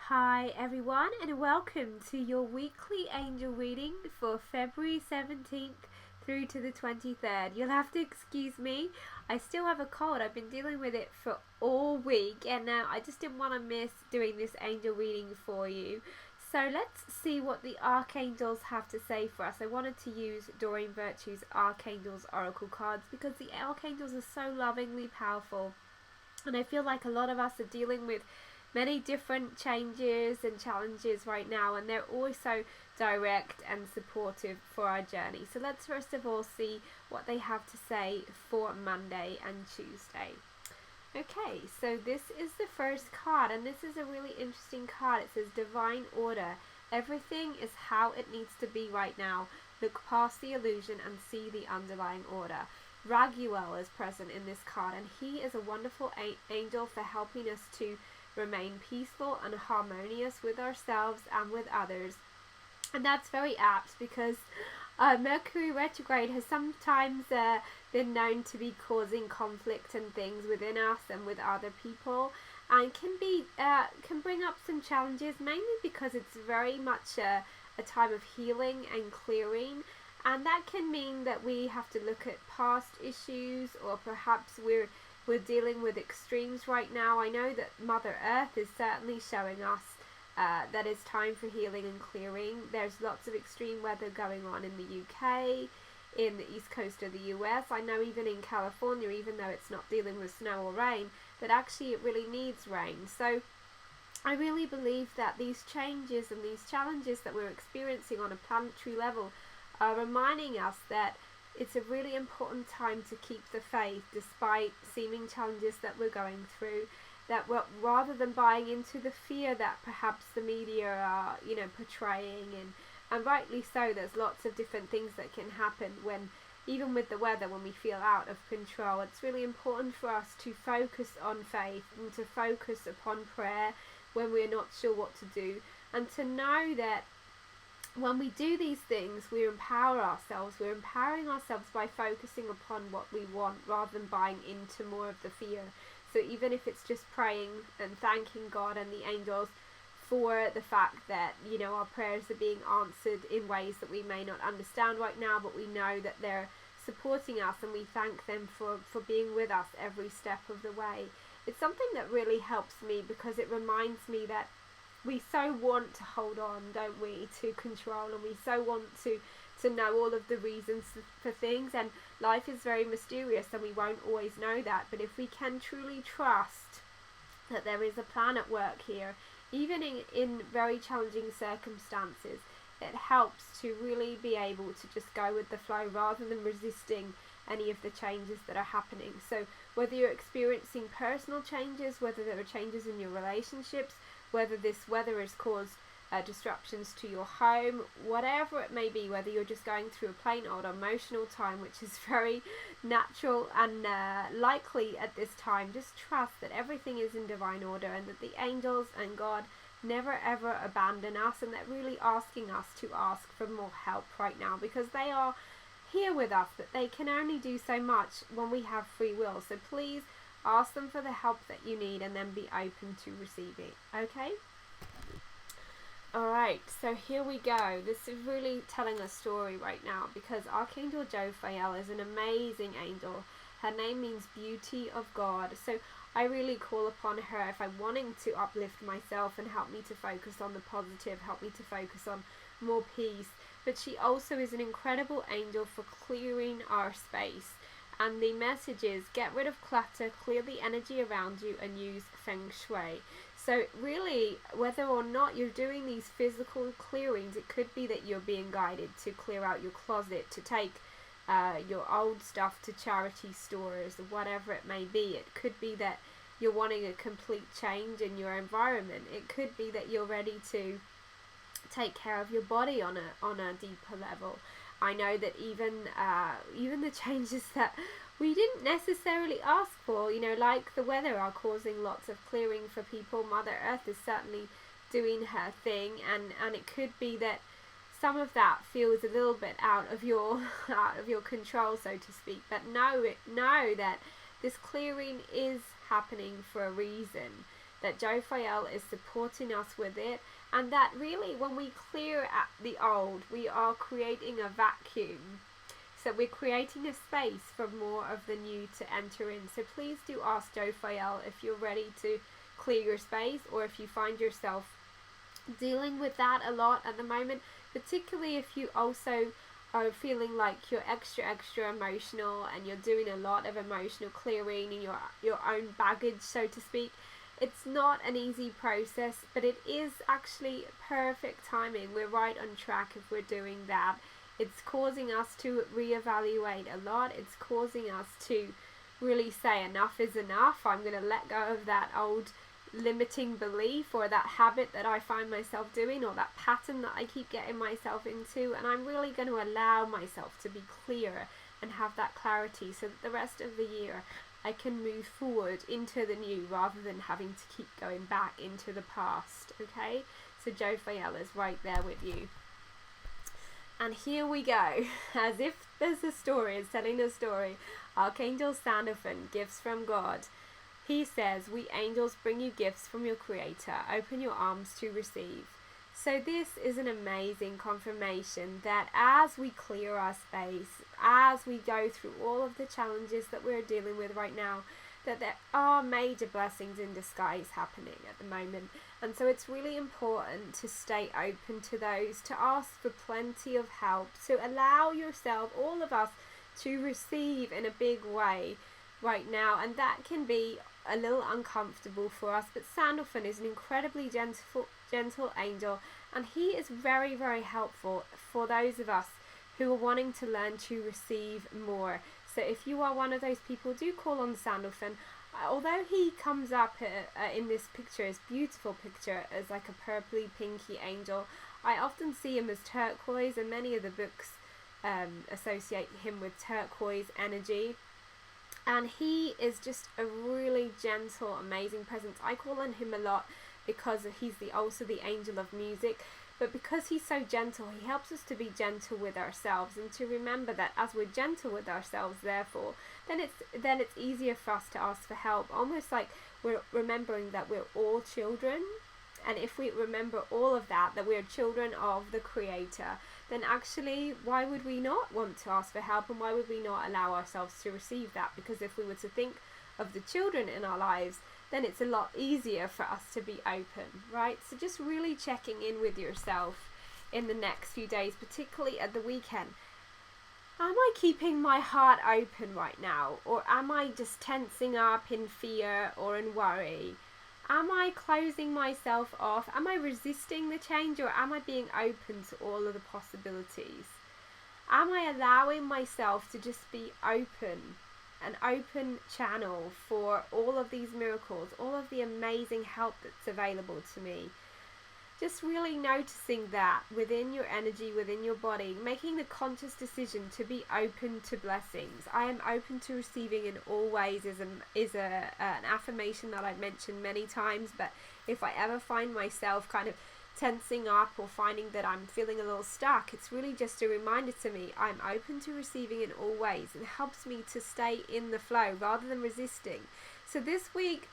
Hi everyone, and welcome to your weekly angel reading for February 17th through to the 23rd. You'll have to excuse me, I still have a cold. I've been dealing with it for all week, and now I just didn't want to miss doing this angel reading for you. So let's see what the Archangels have to say for us. I wanted to use Doreen Virtue's Archangel Oracle Cards because the Archangels are so lovingly powerful, and I feel like a lot of us are dealing with many different changes and challenges right now, and they're always so direct and supportive for our journey. So let's first of all see what they have to say for Monday and Tuesday. Okay, so this is the first card, and this is a really interesting card. It says Divine Order. Everything is how it needs to be right now. Look past the illusion and see the underlying order. Raguel is present in this card, and he is a wonderful angel for helping us to remain peaceful and harmonious with ourselves and with others. And that's very apt because Mercury retrograde has sometimes been known to be causing conflict and things within us and with other people, and can bring up some challenges, mainly because it's very much a time of healing and clearing. And that can mean that we have to look at past issues, or perhaps we're dealing with extremes right now. I know that Mother Earth is certainly showing us that it's time for healing and clearing. There's lots of extreme weather going on in the UK, in the east coast of the US. I know even in California, even though it's not dealing with snow or rain, that actually it really needs rain. So I really believe that these changes and these challenges that we're experiencing on a planetary level are reminding us that it's a really important time to keep the faith despite seeming challenges that we're going through, that rather than buying into the fear that perhaps the media are portraying, and rightly so. There's lots of different things that can happen when, even with the weather, when we feel out of control. It's really important for us to focus on faith and to focus upon prayer when we're not sure what to do, and to know that when we do these things, we empower ourselves. We're empowering ourselves by focusing upon what we want rather than buying into more of the fear. So even if it's just praying and thanking God and the angels for the fact that, our prayers are being answered in ways that we may not understand right now, but we know that they're supporting us, and we thank them for being with us every step of the way. It's something that really helps me because it reminds me that we so want to hold on, don't we, to control, and we so want to know all of the reasons for things, and life is very mysterious and we won't always know that. But if we can truly trust that there is a plan at work here, even in very challenging circumstances, it helps to really be able to just go with the flow rather than resisting any of the changes that are happening. So whether you're experiencing personal changes, whether there are changes in your relationships, whether this weather has caused disruptions to your home, whatever it may be, whether you're just going through a plain old emotional time, which is very natural and likely at this time, just trust that everything is in divine order, and that the angels and God never ever abandon us, and they're really asking us to ask for more help right now, because they are here with us, but they can only do so much when we have free will. So please ask them for the help that you need, and then be open to receiving. Okay? Alright, so here we go. This is really telling a story right now, because Archangel Jophiel is an amazing angel. Her name means beauty of God. So I really call upon her if I'm wanting to uplift myself and help me to focus on the positive, help me to focus on more peace. But she also is an incredible angel for clearing our space. And the message is, get rid of clutter, clear the energy around you, and use Feng Shui. So really, whether or not you're doing these physical clearings, it could be that you're being guided to clear out your closet, to take your old stuff to charity stores, or whatever it may be. It could be that you're wanting a complete change in your environment. It could be that you're ready to take care of your body on a deeper level. I know that even the changes that we didn't necessarily ask for, like the weather, are causing lots of clearing for people. Mother Earth is certainly doing her thing, and it could be that some of that feels a little bit out of your control, so to speak. But know that this clearing is happening for a reason. that Jophiel is supporting us with it, and that really when we clear at the old, we are creating a vacuum. So we're creating a space for more of the new to enter in. So please do ask Jophiel if you're ready to clear your space, or if you find yourself dealing with that a lot at the moment, particularly if you also are feeling like you're extra emotional and you're doing a lot of emotional clearing in your own baggage, so to speak. It's not an easy process, but it is actually perfect timing. We're right on track if we're doing that. It's causing us to reevaluate a lot. It's causing us to really say enough is enough. I'm going to let go of that old limiting belief, or that habit that I find myself doing, or that pattern that I keep getting myself into, and I'm really going to allow myself to be clear and have that clarity, so that the rest of the year I can move forward into the new rather than having to keep going back into the past. Okay, so Jophiel is right there with you. And here we go, as if there's a story, it's telling a story. Archangel Sandalphon, gifts from God. He says, we angels bring you gifts from your Creator. Open your arms to receive. So this is an amazing confirmation that as we clear our space, as we go through all of the challenges that we're dealing with right now, that there are major blessings in disguise happening at the moment. And so it's really important to stay open to those, to ask for plenty of help, to allow yourself, all of us, to receive in a big way right now. And that can be a little uncomfortable for us, but Sandalphon is an incredibly gentle angel, and he is very helpful for those of us who are wanting to learn to receive more. So if you are one of those people, do call on Sandalphon. Although he comes up in this picture, this beautiful picture, as like a purpley pinky angel, I often see him as turquoise, and many of the books associate him with turquoise energy. And he is just a really gentle, amazing presence. I call on him a lot because he's also the angel of music. But because he's so gentle, he helps us to be gentle with ourselves, and to remember that as we're gentle with ourselves, therefore, then it's easier for us to ask for help. Almost like we're remembering that we're all children. And if we remember all of that we're children of the Creator, then actually, why would we not want to ask for help, and why would we not allow ourselves to receive that? Because if we were to think of the children in our lives, then it's a lot easier for us to be open, right? So just really checking in with yourself in the next few days, particularly at the weekend. Am I keeping my heart open right now? Or am I just tensing up in fear or in worry? Am I closing myself off? Am I resisting the change, or am I being open to all of the possibilities? Am I allowing myself to just be open, an open channel for all of these miracles, all of the amazing help that's available to me? Just really noticing that within your energy, within your body, making the conscious decision to be open to blessings. I am open to receiving in all ways is an affirmation that I've mentioned many times, but if I ever find myself kind of tensing up or finding that I'm feeling a little stuck, it's really just a reminder to me I'm open to receiving in all ways, and helps me to stay in the flow rather than resisting. So this week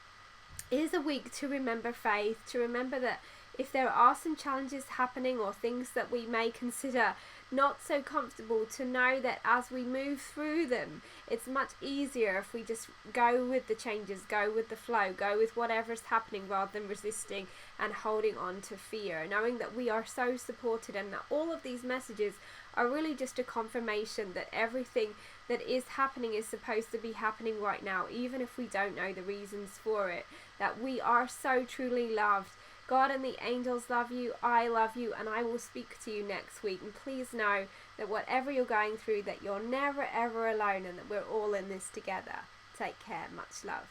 is a week to remember faith, to remember that if there are some challenges happening or things that we may consider not so comfortable, to know that as we move through them, it's much easier if we just go with the changes, go with the flow, go with whatever's happening rather than resisting and holding on to fear, knowing that we are so supported, and that all of these messages are really just a confirmation that everything that is happening is supposed to be happening right now, even if we don't know the reasons for it, that we are so truly loved. God and the angels love you, I love you, and I will speak to you next week. And please know that whatever you're going through, that you're never ever alone, and that we're all in this together. Take care. Much love.